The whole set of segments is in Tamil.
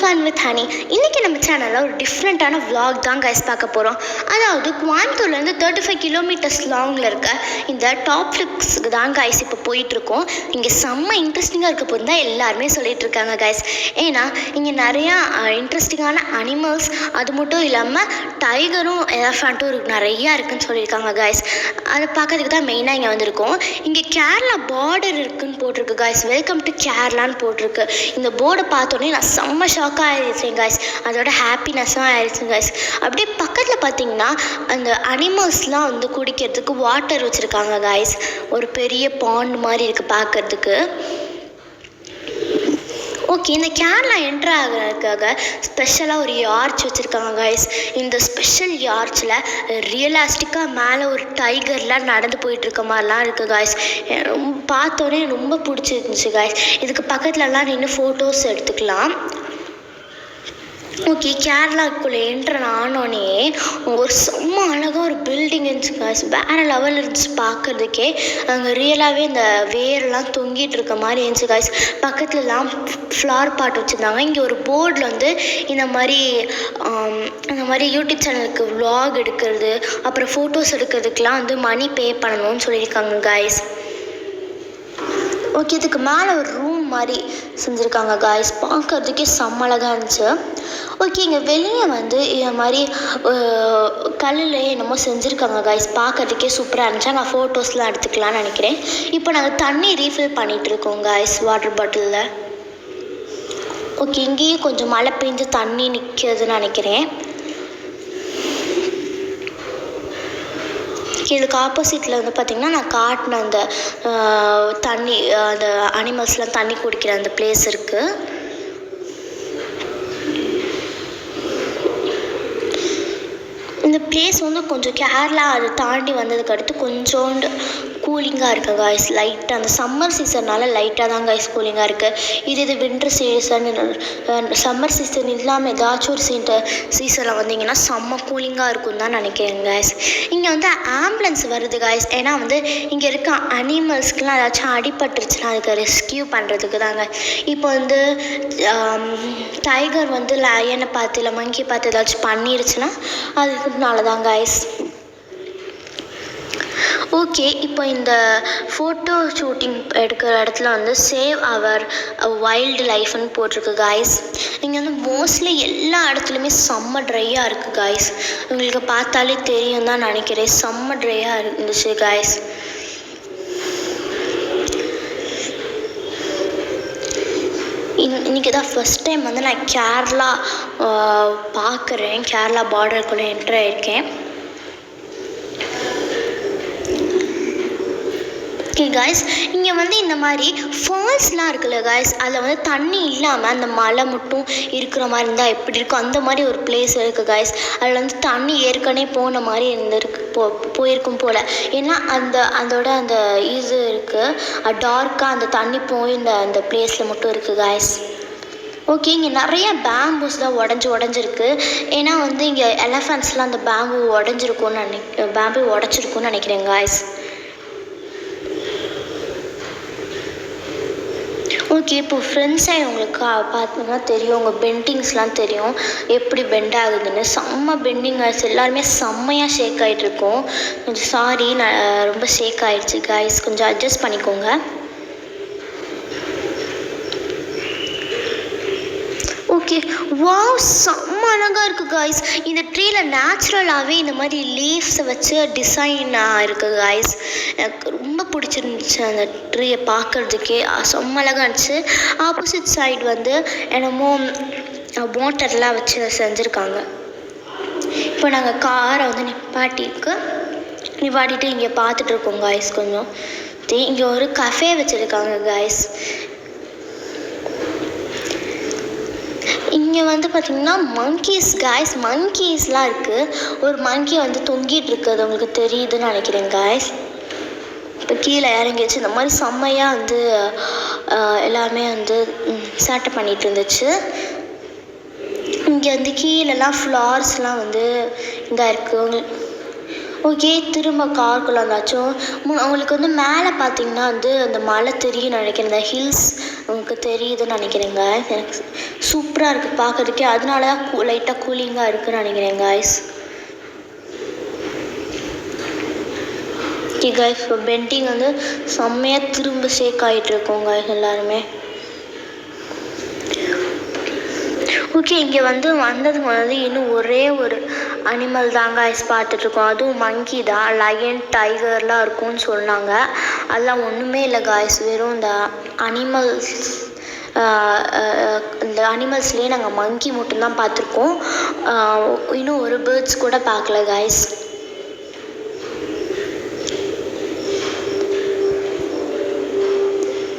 Fun with honey. இன்றைக்கி நம்ம சேனலில் ஒரு டிஃப்ரெண்ட்டான vlog தான் கைஸ் பார்க்க போகிறோம். அதாவது கோயம்புத்தூர்லேருந்து 35 கிலோமீட்டர்ஸ் லாங்கில் இருக்க இந்த டாப் ஃபிளிப்ஸ்க்கு தான் கைஸ் இப்போ போயிட்டுருக்கோம். இங்கே செம்ம இன்ட்ரெஸ்டிங்காக இருக்க போது தான் எல்லாருமே சொல்லிகிட்டு இருக்காங்க கைஸ். ஏன்னா இங்கே நிறையா இன்ட்ரெஸ்டிங்கான அனிமல்ஸ், அது மட்டும் இல்லாமல் டைகரும் எலஃபண்ட்டும் நிறையா இருக்குதுன்னு சொல்லியிருக்காங்க கைஸ். அதை பார்க்கறதுக்கு தான் மெயினாக இங்கே வந்திருக்கோம். இங்கே கேரளா பார்டர் இருக்குதுன்னு போட்டிருக்கு கைஸ். வெல்கம் டு கேரளான்னு போட்டிருக்கு. இந்த போர்டை பார்த்தோன்னே நான் செம்ம ஷாக்காக ஆயிடுச்சேன் கைஸ். அதோட ஹாப்பினஸ்ஸும் ஆயிடுச்சு கைஸ். அப்படியே பக்கத்தில் பார்த்தீங்கன்னா அந்த அனிமல்ஸ்லாம் வந்து குடிக்கிறதுக்கு வாட்டர் வச்சுருக்காங்க கைஸ். ஒரு பெரிய பாண்ட் மாதிரி இருக்குது பார்க்குறதுக்கு. ஓகே, இந்த கேரளா என்ட்ரு ஆகிறதுக்காக ஸ்பெஷலாக ஒரு யார்ச் வச்சுருக்காங்க கைஸ். இந்த ஸ்பெஷல் யார்ச்சில் ரியலாஸ்டிக்காக மேலே ஒரு டைகர்லாம் நடந்து போயிட்டுருக்க மாதிரிலாம் இருக்குது கைஸ். பார்த்தோன்னே ரொம்ப பிடிச்சிருந்துச்சு கைஸ். இதுக்கு பக்கத்துலலாம் நின்று ஃபோட்டோஸ் எடுத்துக்கலாம். ஓகே, கேரளாவுக்குள்ளே என்ட்ரு ஆனோடனே ஒரு செம்ம அழகாக ஒரு பில்டிங் இருந்துச்சு கைஸ். வேறு லெவலில் இருந்துச்சு பார்க்குறதுக்கே. அங்கே ரியலாகவே இந்த வேர்லாம் தொங்கிட்டு இருக்க மாதிரி இருந்துச்சு கைஸ். பக்கத்துலலாம் ஃப்ளவர் பாட் வச்சுருந்தாங்க. இங்கே ஒரு போர்டில் வந்து இந்த மாதிரி யூடியூப் சேனலுக்கு vlog எடுக்கிறது, அப்புறம் ஃபோட்டோஸ் எடுக்கிறதுக்கெலாம் வந்து மணி பே பண்ணணும்னு சொல்லியிருக்காங்க கைஸ். ஓகே, இதுக்கு மேலே ஒரு ரூம் மாதிரி செஞ்சுருக்காங்க கைஸ். பார்க்கறதுக்கே செம்ம அழகாக இருந்துச்சு. ஓகே, இங்கே வெளியே வந்து இந்த மாதிரி கல்லில் என்னமோ செஞ்சுருக்காங்க கைஸ். பார்க்கறதுக்கே சூப்பராக இருந்துச்சு. நான் ஃபோட்டோஸ்லாம் எடுத்துக்கலான்னு நினைக்கிறேன். இப்போ நாங்கள் தண்ணி ரீஃபில் பண்ணிகிட்ருக்கோம் கைஸ் வாட்டர் பாட்டிலில். ஓகே, இங்கேயும் கொஞ்சம் மழை பெஞ்சு தண்ணி நிற்கிறதுன்னு நினைக்கிறேன். இதுக்கு ஆப்போசிட்டில் வந்து பார்த்திங்கன்னா நான் காட்டின அந்த தண்ணி, அந்த அனிமல்ஸ்லாம் தண்ணி குடிக்கிற அந்த பிளேஸ் இருக்குது. இந்த பிளேஸ் வந்து கொஞ்சம் கேரளா அதை தாண்டி வந்ததுக்கு அடுத்து கொஞ்சோண்டு கூலிங்காக இருக்குது கைஸ். லைட்டாக அந்த சம்மர் சீசன்னால் லைட்டாக தான் கைஸ் கூலிங்காக இருக்குது. இது வின்டர் சீசன், சம்மர் சீசன் இல்லாமல் ஏதாச்சும் ஒரு சீசனில் வந்தீங்கன்னா செம்ம கூலிங்காக இருக்கும்னு தான் நினைக்கிறேன் கைஸ். இங்கே வந்து ஆம்புலன்ஸ் வருது கைஸ். ஏன்னா வந்து இங்கே இருக்க அனிமல்ஸ்க்கெலாம் ஏதாச்சும் அடிபட்டுருச்சுன்னா அதுக்கு ரெஸ்கியூ பண்ணுறதுக்கு தாங்க. இப்போ வந்து டைகர் வந்து லயனை பார்த்து இல்லை மங்கி பார்த்து ஏதாச்சும் பண்ணிருச்சுன்னா அதுக்குனால தான் கைஸ். ஓகே, இப்போ இந்த ஃபோட்டோ ஷூட்டிங் எடுக்கிற இடத்துல வந்து சேவ் அவர் வைல்டு லைஃப்னு போட்டிருக்கு கைஸ். இங்கே வந்து மோஸ்ட்லி எல்லா இடத்துலையுமே செம்ம ட்ரையாக இருக்குது கைஸ். உங்களுக்கு பார்த்தாலே தெரியும் தான் நினைக்கிறேன். செம்ம ட்ரையாக இருந்துச்சு கைஸ். இன்றைக்கி தான் ஃபஸ்ட் டைம் வந்து நான் கேரளா பார்க்குறேன். கேரளா பார்டருக்குள்ளே என்ட்ரு ஆகியிருக்கேன். ஓகே கைஸ், இங்கே வந்து இந்த மாதிரி ஃபால்ஸ்லாம் இருக்குல்ல கைஸ், அதில் வந்து தண்ணி இல்லாமல் அந்த மலை மட்டும் இருக்கிற மாதிரி இருந்தால் எப்படி இருக்கும் அந்த மாதிரி ஒரு பிளேஸ் இருக்குது கைஸ். அதில் வந்து தண்ணி ஏற்கனவே போன மாதிரி போயிருக்கும் போல். ஏன்னா அதோட அந்த இது இருக்குது டார்க்காக அந்த தண்ணி போய் அந்த பிளேஸில் மட்டும் இருக்குது கைஸ். ஓகே, இங்கே நிறைய பேம்பூஸ் தான் உடஞ்சிருக்கு. ஏன்னா வந்து இங்கே எலஃபண்ட்ஸ்லாம் அந்த பேம்பு உடச்சிருக்குன்னு நினைக்கிறேன் கைஸ். ஓகே, இப்போ ஃப்ரெண்ட் சைடு உங்களுக்கு பார்த்தீங்கன்னா தெரியும், உங்கள் பெண்டிங்ஸ்லாம் தெரியும் எப்படி பெண்ட் ஆகுதுன்னு. செம்ம பெண்டிங் ஆகிடுச்சு. எல்லாருமே செம்மையாக ஷேக் ஆகிட்ருக்கோம். கொஞ்சம் சாரி, நான் ரொம்ப ஷேக் ஆகிடுச்சு கைஸ், கொஞ்சம் அட்ஜஸ்ட் பண்ணிக்கோங்க. ஓகே, வாவ், செம்ம அழகாக இருக்குது கைஸ். இந்த ட்ரீயில் நேச்சுரலாகவே இந்த மாதிரி லீவ்ஸை வச்சு டிசைனாக இருக்குது கைஸ். எனக்கு ரொம்ப பிடிச்சிருந்துச்சு அந்த ட்ரீயை பார்க்குறதுக்கே. செம்ம அழகாக இருந்துச்சு. ஆப்போசிட் சைடு வந்து என்னமோ வாட்டர்லாம் வச்சு செஞ்சுருக்காங்க. இப்போ நாங்கள் காரை வந்து நிப்பாட்டிட்டு இங்கே பார்த்துட்ருக்கோம் கைஸ். கொஞ்சம் இங்கே ஒரு கஃபே வச்சுருக்காங்க கைஸ். இங்கே வந்து பார்த்திங்கன்னா மங்கீஸ் கைஸ், மங்கீஸ்லாம் இருக்குது. ஒரு மங்கி வந்து தொங்கிட்டு இருக்குது, உங்களுக்கு தெரியுதுன்னு நினைக்கிறேன் கைஸ். இப்போ கீழே இறங்கிடுச்சு. இந்த மாதிரி செம்மையாக வந்து எல்லாமே வந்து சேட்டை பண்ணிகிட்டு இருந்துச்சு. இங்கே வந்து கீழெல்லாம் ஃப்ளார்ஸ்லாம் வந்து இதாக இருக்குது. ஓகே, திரும்ப காருக்குள்ள வந்தாச்சும் உங்களுக்கு வந்து மேலே பார்த்தீங்கன்னா வந்து அந்த மலை தெரியும் நினைக்கிறேன், இந்த ஹில்ஸ் உங்களுக்கு தெரியுதுன்னு நினைக்கிறேங்க. எனக்கு சூப்பராக இருக்குது பார்க்கறதுக்கே, அதனால தான் லைட்டாக கூலிங்காக இருக்குதுன்னு நினைக்கிறேன் காய்ஸ். ஓகே காய்ஸ், இப்போ பெண்டிங் வந்து செம்மையாக திரும்ப ஷேக் ஆகிட்டு இருக்கோம் காய்ஸ் எல்லாருமே. ஓகே, இங்கே வந்து வந்ததுக்கு வந்து இன்னும் ஒரே ஒரு அனிமல் தாங்க ஐஸ் பார்த்துட்ருக்கோம். அதுவும் மங்கி தான், லயன் டைகர்லாம் இருக்கும்னு சொன்னாங்க. அதெல்லாம் ஒன்றுமே இல்லை காய்ஸ், வெறும் இந்த அனிமல்ஸ். இந்த அனிமல்ஸ்லேயே நாங்கள் மங்கி மட்டும்தான் பார்த்துருக்கோம். இன்னும் ஒரு பேர்ட்ஸ் கூட பார்க்கல காய்ஸ்.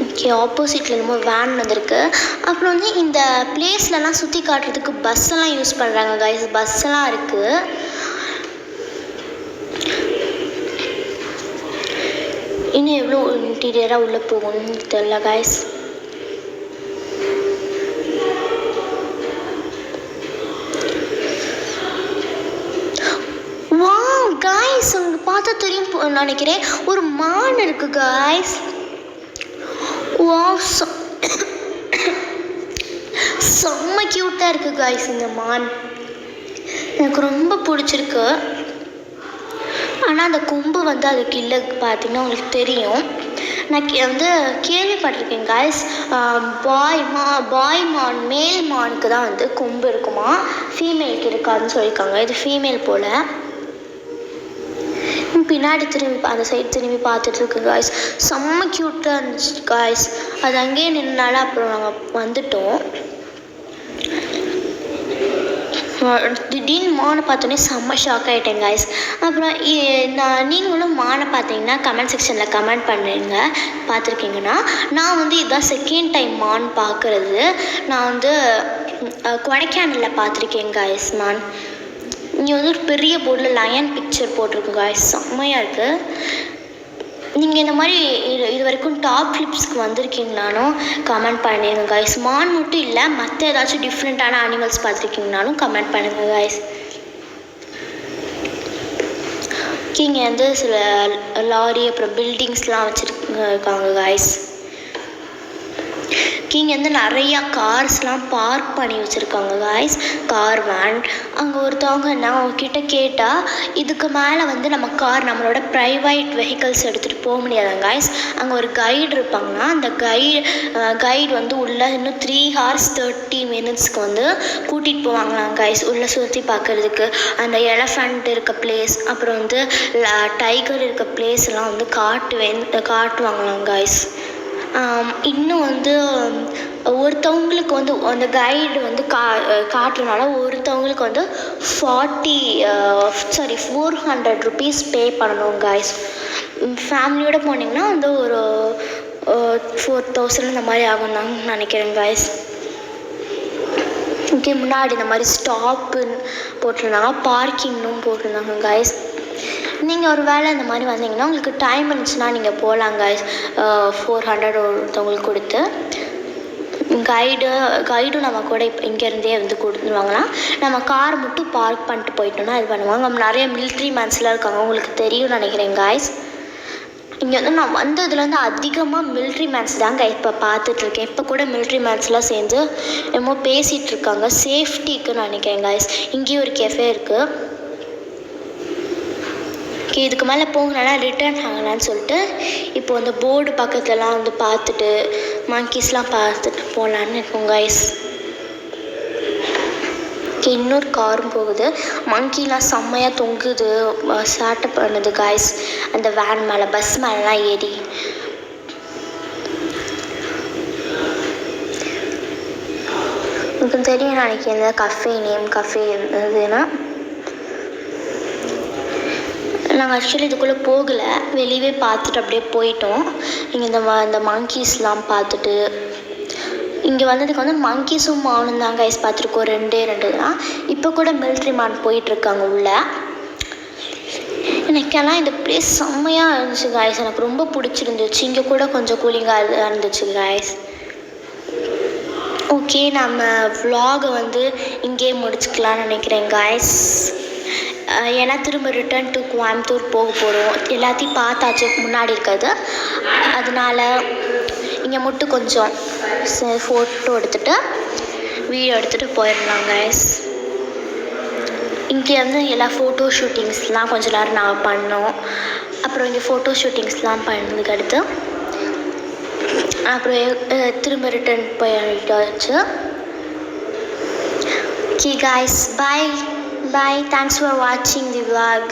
ஓகே, ஆப்போசிட்டில் என்னமோ வேன் வந்திருக்கு. அப்புறம் வந்து இந்த பிளேஸ்லலாம் சுற்றி காட்டுறதுக்கு பஸ்ஸெல்லாம் யூஸ் பண்ணுறாங்க காய்ஸ், பஸ்ஸெல்லாம் இருக்குது. இன்னும் எவ்வளோ இன்டீரியராக உள்ளே போகணும்னு தெரியல காய்ஸ். வாவ் காய்ஸ், உங்களுக்கு பார்த்தா தெரியும் நினைக்கிறேன், ஒரு மான் இருக்குது காய்ஸ். வாவ், செம்ம க்யூட்டாக இருக்குது காய்ஸ் இந்த மான். எனக்கு ரொம்ப பிடிச்சிருக்கு. ஆனால் அந்த கொம்பு வந்து அதுக்கு இல்லை பார்த்தீங்கன்னா உங்களுக்கு தெரியும். நான் வந்து கேள்விப்பட்டிருக்கேன் காய்ஸ், பாய் மான் மேல் மானுக்கு தான் வந்து கொம்பு இருக்குமா, ஃபீமேலுக்கு இருக்காதுன்னு சொல்லியிருக்காங்க. இது ஃபீமேல் போல். பின்னாடி திரும்பி அந்த சைடு திரும்பி பார்த்துட்ருக்கு காய்ஸ், செம்ம க்யூட்டாக இருந்துச்சு காய்ஸ். அது அங்கேயே நின்னால அப்புறம் நாங்கள் வந்துட்டோம். திடீர்னு மானை பார்த்தோன்னே செம்ம ஷாக் ஆகிட்டேன் காய்ஸ். அப்புறம் நீங்களும் மானை பார்த்தீங்கன்னா கமெண்ட் செக்ஷனில் கமெண்ட் பண்ணுங்க பார்த்துருக்கீங்கன்னா. நான் வந்து இதுதான் செகண்ட் டைம் மான் பார்க்குறது. நான் வந்து கொடைக்கானலில் பார்த்துருக்கேன் காய்ஸ் மான். இங்கே வந்து ஒரு பெரிய போர்டில் லயன் பிக்சர் போட்டிருக்கு காய்ஸ், செம்மையாக இருக்குது. நீங்கள் இந்த மாதிரி இது வரைக்கும் டாப் ஃபிளிப்ஸ்க்கு வந்திருக்கீங்கனாலும் கமெண்ட் பண்ணிடுங்க காய்ஸ். மான் மட்டும் இல்லை, மற்ற ஏதாச்சும் டிஃப்ரெண்ட்டான அனிமல்ஸ் பார்த்துருக்கீங்கனாலும் கமெண்ட் பண்ணுங்கள் காய்ஸ். இங்கே வந்து சில லாரி அப்புறம் பில்டிங்ஸ்லாம் வச்சுருக்காங்க காய்ஸ். இங்கே வந்து நிறையா கார்ஸ்லாம் பார்க் பண்ணி வச்சுருக்காங்க காய்ஸ், கார் வேன். அங்கே ஒருத்தவங்க நான் அவங்கக்கிட்ட கேட்டால் இதுக்கு மேலே வந்து நம்ம கார் நம்மளோட ப்ரைவேட் வெஹிக்கல்ஸ் எடுத்துகிட்டு போக முடியாதாங்க காய்ஸ். அங்கே ஒரு கைடு இருப்பாங்கன்னா அந்த கைடு வந்து உள்ளே இன்னும் 3 hours 30 minutes வந்து கூட்டிகிட்டு போவாங்களாம் காய்ஸ் உள்ளே சுற்றி பார்க்குறதுக்கு. அந்த எலஃபண்ட் இருக்க பிளேஸ் அப்புறம் வந்து டைகர் இருக்க பிளேஸ் எல்லாம் வந்து காட்டுவாங்களாம் காய்ஸ். இன்னும் வந்து ஒருத்தவங்களுக்கு வந்து அந்த கைடு வந்து காட்டுறதுனால ஒருத்தவங்களுக்கு வந்து 400 rupees பே பண்ணணும் காய்ஸ். ஃபேமிலியோடு போனீங்கன்னா வந்து ஒரு 4000 இந்த மாதிரி ஆகும் தான் நினைக்கிறேன் காய்ஸ். ஓகே, முன்னாடி இந்த மாதிரி ஸ்டாப்புன்னு போட்டிருந்தாங்க, பார்க்கிங்னும் போட்டிருந்தாங்க காய்ஸ். நீங்கள் ஒரு வேளை இந்த மாதிரி வந்தீங்கன்னா உங்களுக்கு டைம் இருந்துச்சுன்னா நீங்கள் போகலாம் காய்ஸ். 400 ஒருத்தவங்களுக்கு கொடுத்து கைடும் நம்ம கூட இப்போ இங்கேருந்தே வந்து கொடுத்துருவாங்கன்னா நம்ம கார் மட்டும் பார்க் பண்ணிட்டு போயிட்டோம்னா இது பண்ணுவாங்க. நம்ம நிறைய மிலிட்ரி மேன்ஸ்லாம் இருக்காங்க, உங்களுக்கு தெரியும்னு நினைக்கிறேன் காய்ஸ். இங்கே வந்து நான் வந்ததுலேருந்து அதிகமாக மிலிட்ரி மேன்ஸ் தாங்க இப்போ பார்த்துட்ருக்கேன். இப்போ கூட மிலிட்ரி மேன்ஸ்லாம் சேர்ந்து என்னமோ பேசிகிட்டு இருக்காங்க சேஃப்டிக்குன்னு நினைக்கிறேன் காய்ஸ். இங்கேயும் ஒரு கெஃபே இருக்குது. ஓகே, இதுக்கு மேலே போகணுன்னா ரிட்டர்ன் ஆகலான்னு சொல்லிட்டு இப்போ அந்த போர்டு பக்கத்துலலாம் வந்து பார்த்துட்டு மங்கீஸ்லாம் பார்த்துட்டு போகலான்னு இருக்கோம் காய்ஸ். ஓகே, இன்னொரு காரும் போகுது. மங்கிலாம் செம்மையாக தொங்குது, ஸ்டார்ட் பண்ணுது காய்ஸ். அந்த வேன் மேலே பஸ் மேலெலாம் ஏறி உங்களுக்கு தெரியும் நினைக்கிறேன் கஃபே நேம் கஃபே இருந்ததுன்னா. நாங்கள் ஆக்சுவலி இதுக்குள்ளே போகலை, வெளியவே பார்த்துட்டு அப்படியே போயிட்டோம். இங்கே இந்த மங்கீஸ்லாம் பார்த்துட்டு இங்கே வந்ததுக்கு வந்து மங்கீஸும் மானும் தான் கைஸ் பார்த்துருக்கோம், 2 தான். இப்போ கூட மிலிட்ரி மேன் போயிட்டுருக்காங்க உள்ளே. எனக்கெல்லாம் இந்த பிளேஸ் செம்மையாக இருந்துச்சு காய்ஸ், எனக்கு ரொம்ப பிடிச்சிருந்துச்சு. இங்கே கூட கொஞ்சம் கூலிங்காக இருந்துச்சு காய்ஸ். ஓகே, நம்ம vlog வந்து இங்கே முடிச்சுக்கலான்னு நினைக்கிறேன் காய்ஸ். ஏன்னா திரும்ப ரிட்டர்ன் டு கோயம்புத்தூர் போக போகிறோம். எல்லாத்தையும் பார்த்தாச்சு முன்னாடி இருக்கிறது. அதனால இங்கே மட்டும் கொஞ்சம் ஃபோட்டோ எடுத்துகிட்டு வீடியோ எடுத்துகிட்டு போயிடலாம் கைஸ். இங்கே வந்து எல்லா ஃபோட்டோ ஷூட்டிங்ஸ்லாம் கொஞ்ச நேரம் நாங்கள் பண்ணோம். அப்புறம் இங்கே ஃபோட்டோ ஷூட்டிங்ஸ்லாம் பண்ணதுக்கு அடுத்து அப்புறம் திரும்ப ரிட்டர்ன் போயிட்டாச்சு. Okay guys, bye. Thanks for watching the vlog.